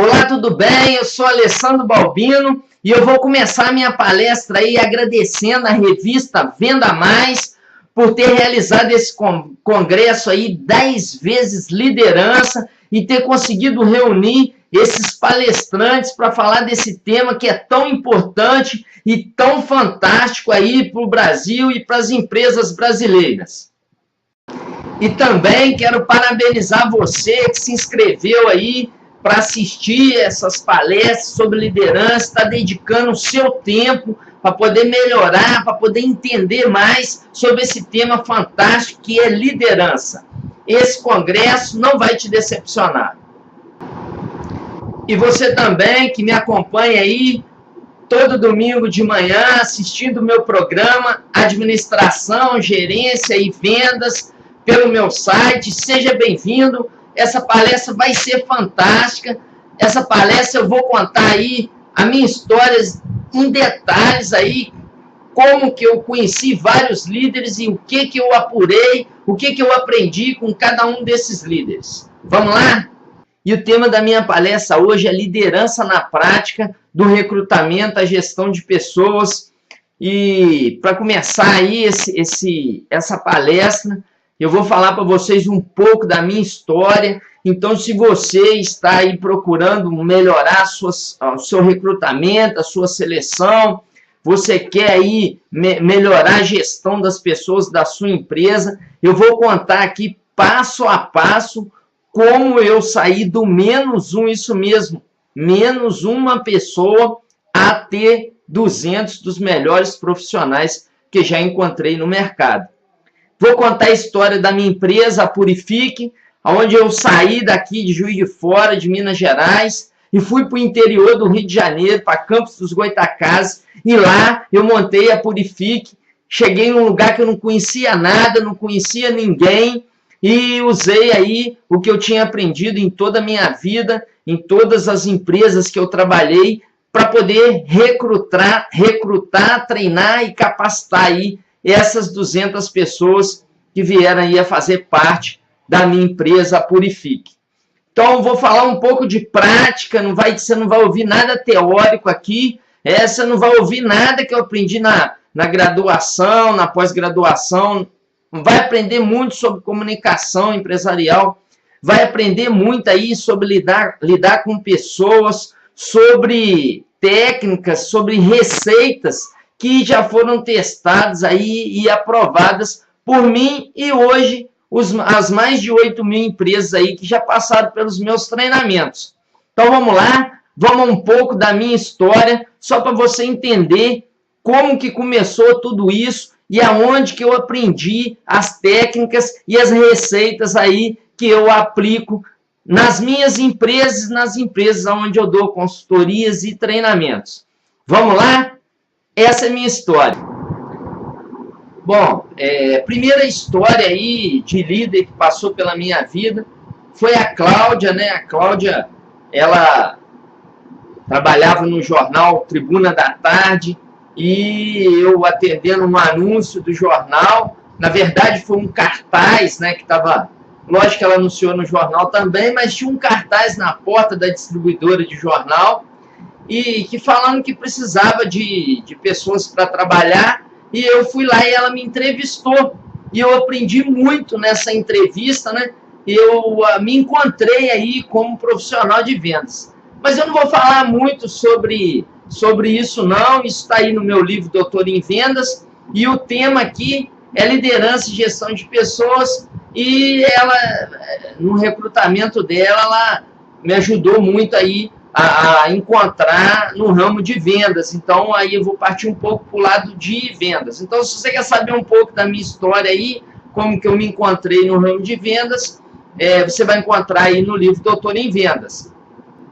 Olá, tudo bem? Eu sou Alessandro Balbino e eu vou começar minha palestra aí agradecendo a revista Venda Mais por ter realizado esse congresso aí 10 vezes liderança e ter conseguido reunir esses palestrantes para falar desse tema que é tão importante e tão fantástico aí para o Brasil e para as empresas brasileiras. E também quero parabenizar você que se inscreveu aí para assistir essas palestras sobre liderança, está dedicando o seu tempo para poder melhorar, para poder entender mais sobre esse tema fantástico que é liderança. Esse congresso não vai te decepcionar. E você também que me acompanha aí todo domingo de manhã assistindo o meu programa Administração, Gerência e Vendas pelo meu site, seja bem-vindo. Essa palestra vai ser fantástica. Essa palestra eu vou contar aí a minha história em detalhes aí, como que eu conheci vários líderes e o que eu apurei, o que eu aprendi com cada um desses líderes. Vamos lá? E o tema da minha palestra hoje é liderança na prática do recrutamento, a gestão de pessoas. E para começar aí essa palestra, eu vou falar para vocês um pouco da minha história. Então, se você está aí procurando melhorar o seu recrutamento, a sua seleção, você quer aí melhorar a gestão das pessoas da sua empresa, eu vou contar aqui passo a passo como eu saí do menos um, isso mesmo, menos uma pessoa a ter 200 dos melhores profissionais que já encontrei no mercado. Vou contar a história da minha empresa, a Purifique, onde eu saí daqui de Juiz de Fora, de Minas Gerais, e fui para o interior do Rio de Janeiro, para Campos dos Goytacazes, e lá eu montei a Purifique. Cheguei num lugar que eu não conhecia nada, não conhecia ninguém, e usei aí o que eu tinha aprendido em toda a minha vida, em todas as empresas que eu trabalhei, para poder recrutar, treinar e capacitar aí essas 200 pessoas que vieram aí a fazer parte da minha empresa, a Purifique. Então, vou falar um pouco de prática, você não vai ouvir nada teórico aqui, você não vai ouvir nada que eu aprendi na graduação, na pós-graduação, vai aprender muito sobre comunicação empresarial, vai aprender muito aí sobre lidar com pessoas, sobre técnicas, sobre receitas, que já foram testadas aí e aprovadas por mim e hoje as mais de 8.000 empresas aí que já passaram pelos meus treinamentos. Então vamos lá, vamos um pouco da minha história, só para você entender como que começou tudo isso e aonde que eu aprendi as técnicas e as receitas aí que eu aplico nas minhas empresas, nas empresas onde eu dou consultorias e treinamentos. Vamos lá? Essa é a minha história. Bom, primeira história aí de líder que passou pela minha vida foi a Cláudia, né? A Cláudia, ela trabalhava no jornal Tribuna da Tarde e eu atendendo um anúncio do jornal. Na verdade, foi um cartaz, né? Que estava, lógico que ela anunciou no jornal também, mas tinha um cartaz na porta da distribuidora de jornal e que falando que precisava de pessoas para trabalhar, e eu fui lá e ela me entrevistou, e eu aprendi muito nessa entrevista, né? Eu me encontrei aí como profissional de vendas. Mas eu não vou falar muito sobre isso não, isso está aí no meu livro Doutor em Vendas, e o tema aqui é liderança e gestão de pessoas, e ela, no recrutamento dela, ela me ajudou muito aí a encontrar no ramo de vendas. Então, aí eu vou partir um pouco para o lado de vendas. Então, se você quer saber um pouco da minha história aí, como que eu me encontrei no ramo de vendas, você vai encontrar aí no livro Doutor em Vendas.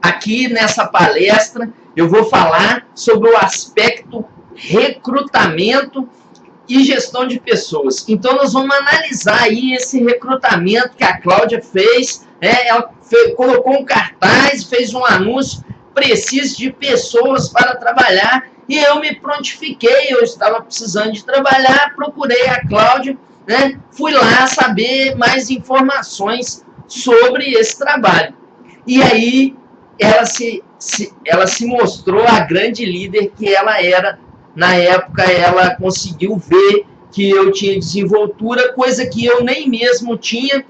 Aqui nessa palestra, eu vou falar sobre o aspecto recrutamento e gestão de pessoas. Então, nós vamos analisar aí esse recrutamento que a Cláudia fez, ela colocou um cartaz, fez um anúncio, preciso de pessoas para trabalhar, e eu me prontifiquei, eu estava precisando de trabalhar, procurei a Cláudia, né, fui lá saber mais informações sobre esse trabalho. E aí, ela se mostrou a grande líder que ela era. Na época, ela conseguiu ver que eu tinha desenvoltura, coisa que eu nem mesmo tinha,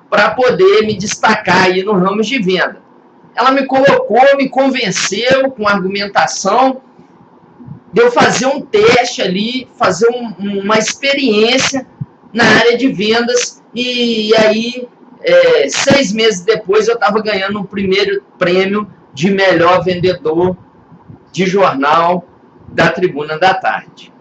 para poder me destacar aí no ramo de venda. Ela me colocou, me convenceu com argumentação de eu fazer um teste ali, fazer uma experiência na área de vendas, e aí 6 meses depois eu estava ganhando o primeiro prêmio de melhor vendedor de jornal da Tribuna da Tarde.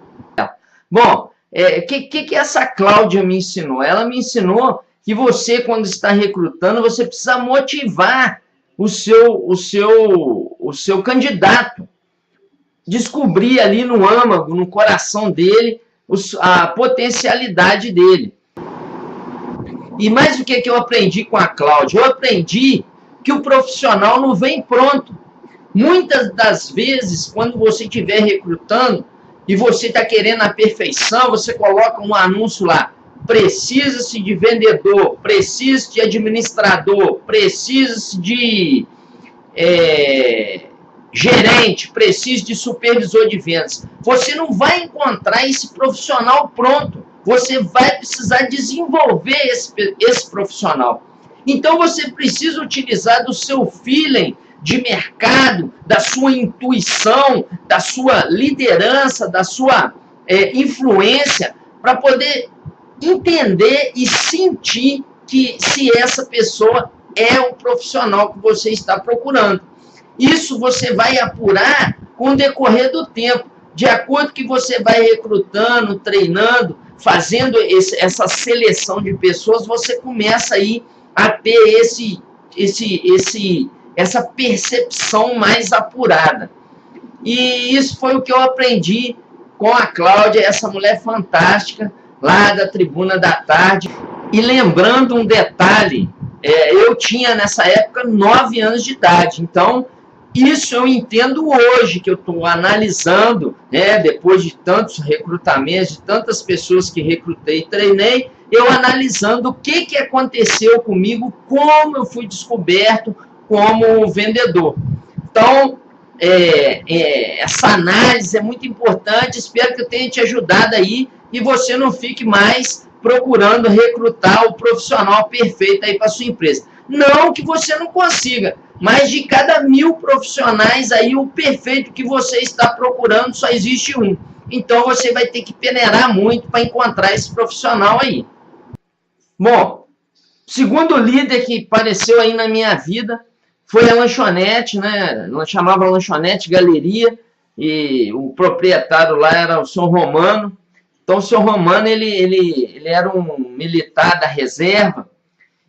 Bom, que essa Cláudia me ensinou? Ela me ensinou que você, quando está recrutando, você precisa motivar o seu candidato, descobrir ali no âmago, no coração dele, a potencialidade dele. E mais o que eu aprendi com a Cláudia? Eu aprendi que o profissional não vem pronto. Muitas das vezes, quando você estiver recrutando e você está querendo a perfeição, você coloca um anúncio lá: precisa-se de vendedor, precisa-se de administrador, precisa-se de gerente, precisa de supervisor de vendas. Você não vai encontrar esse profissional pronto. Você vai precisar desenvolver esse profissional. Então, você precisa utilizar do seu feeling de mercado, da sua intuição, da sua liderança, da sua influência, para poder entender e sentir que se essa pessoa é o profissional que você está procurando. Isso você vai apurar com o decorrer do tempo, de acordo que você vai recrutando, treinando, fazendo essa seleção de pessoas, você começa aí a ter essa percepção mais apurada. E isso foi o que eu aprendi com a Cláudia, essa mulher fantástica, lá da Tribuna da Tarde. E lembrando um detalhe, eu tinha nessa época 9 anos de idade, então isso eu entendo hoje, que eu estou analisando, depois de tantos recrutamentos, de tantas pessoas que recrutei e treinei, eu analisando o que aconteceu comigo, como eu fui descoberto como vendedor. Então, essa análise é muito importante, espero que eu tenha te ajudado aí e você não fique mais procurando recrutar o profissional perfeito aí para sua empresa. Não que você não consiga, mas de cada 1000 profissionais aí, o perfeito que você está procurando só existe um. Então, você vai ter que peneirar muito para encontrar esse profissional aí. Bom, segundo líder que apareceu aí na minha vida foi a lanchonete, né? Ela chamava Lanchonete Galeria, e o proprietário lá era o senhor Romano. Então, o senhor Romano, ele era um militar da reserva,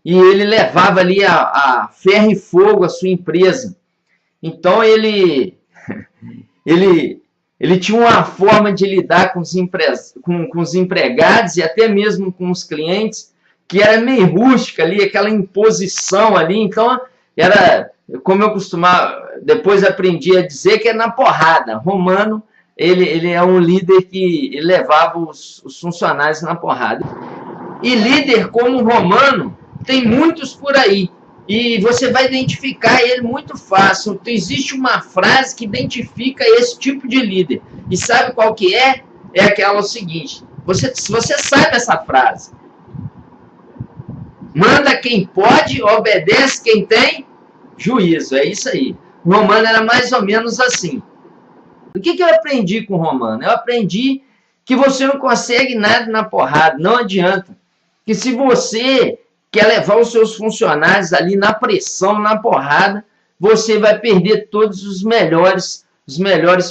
e ele levava ali a ferro e fogo a sua empresa. Então, ele tinha uma forma de lidar com os empregados e até mesmo com os clientes, que era meio rústica ali, aquela imposição ali. Então, era, como eu costumava, depois aprendi a dizer, que é na porrada. Romano, ele é um líder que levava os funcionários na porrada. E líder como Romano, tem muitos por aí, e você vai identificar ele muito fácil. Então, existe uma frase que identifica esse tipo de líder, e sabe qual que é? É aquela seguinte: você sabe essa frase: manda quem pode, obedece quem tem juízo. É isso aí. O Romano era mais ou menos assim. O que eu aprendi com o Romano? Eu aprendi que você não consegue nada na porrada, não adianta. Que se você quer levar os seus funcionários ali na pressão, na porrada, você vai perder todos os melhores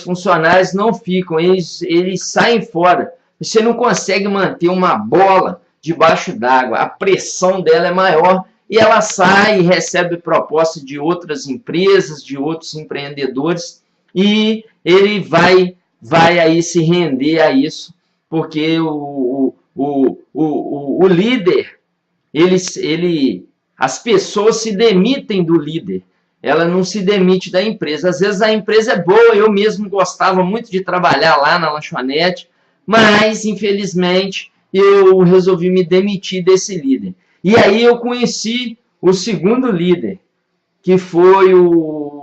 funcionários, não ficam, eles saem fora. Você não consegue manter uma bola debaixo d'água, a pressão dela é maior e ela sai e recebe proposta de outras empresas, de outros empreendedores, e ele vai aí se render a isso, porque o líder, as pessoas se demitem do líder, ela não se demite da empresa. Às vezes a empresa é boa, eu mesmo gostava muito de trabalhar lá na lanchonete, mas infelizmente eu resolvi me demitir desse líder. E aí eu conheci o segundo líder, que foi o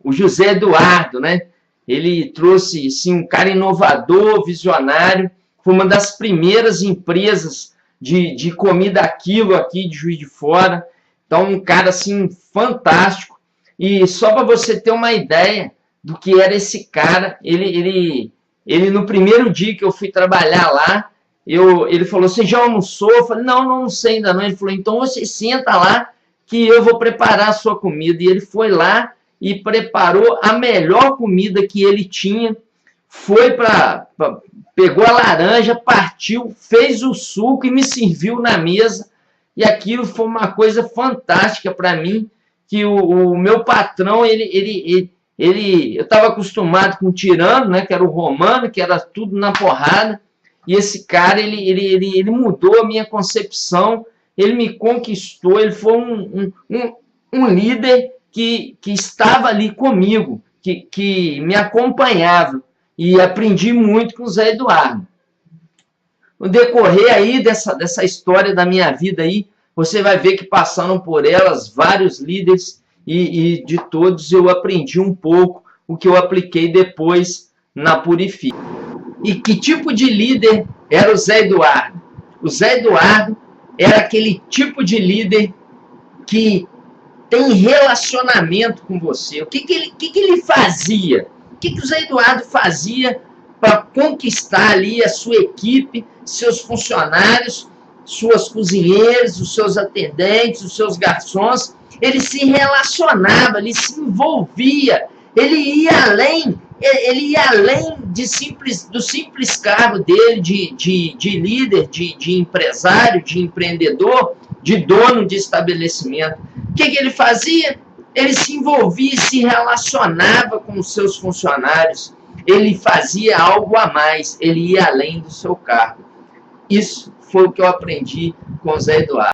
o José Eduardo, né? Ele trouxe, assim, um cara inovador, visionário, foi uma das primeiras empresas de comida a quilo aqui de Juiz de Fora. Então, um cara, assim, fantástico. E só para você ter uma ideia do que era esse cara, ele no primeiro dia que eu fui trabalhar lá, ele falou, você já almoçou? Eu falei, não almocei ainda não. Ele falou, então você senta lá que eu vou preparar a sua comida. E ele foi lá e preparou a melhor comida que ele tinha, pegou a laranja, partiu, fez o suco e me serviu na mesa, e aquilo foi uma coisa fantástica para mim, que o meu patrão, eu estava acostumado com o tirano, né, que era o romano, que era tudo na porrada, e esse cara, ele mudou a minha concepção, ele me conquistou, ele foi um líder que estava ali comigo, que me acompanhava, e aprendi muito com o Zé Eduardo. No decorrer aí dessa história da minha vida aí, você vai ver que passaram por elas vários líderes, e de todos eu aprendi um pouco, o que eu apliquei depois na Purifica. E que tipo de líder era o Zé Eduardo? O Zé Eduardo era aquele tipo de líder que tem relacionamento com você. O que ele fazia? O que o Zé Eduardo fazia para conquistar ali a sua equipe, seus funcionários, suas cozinheiras, os seus atendentes, os seus garçons? Ele se relacionava, ele se envolvia, ele ia além do simples cargo dele de líder, de empresário, de empreendedor, de dono de estabelecimento. O que ele fazia? Ele se envolvia e se relacionava com os seus funcionários. Ele fazia algo a mais, ele ia além do seu cargo. Isso foi o que eu aprendi com o Zé Eduardo.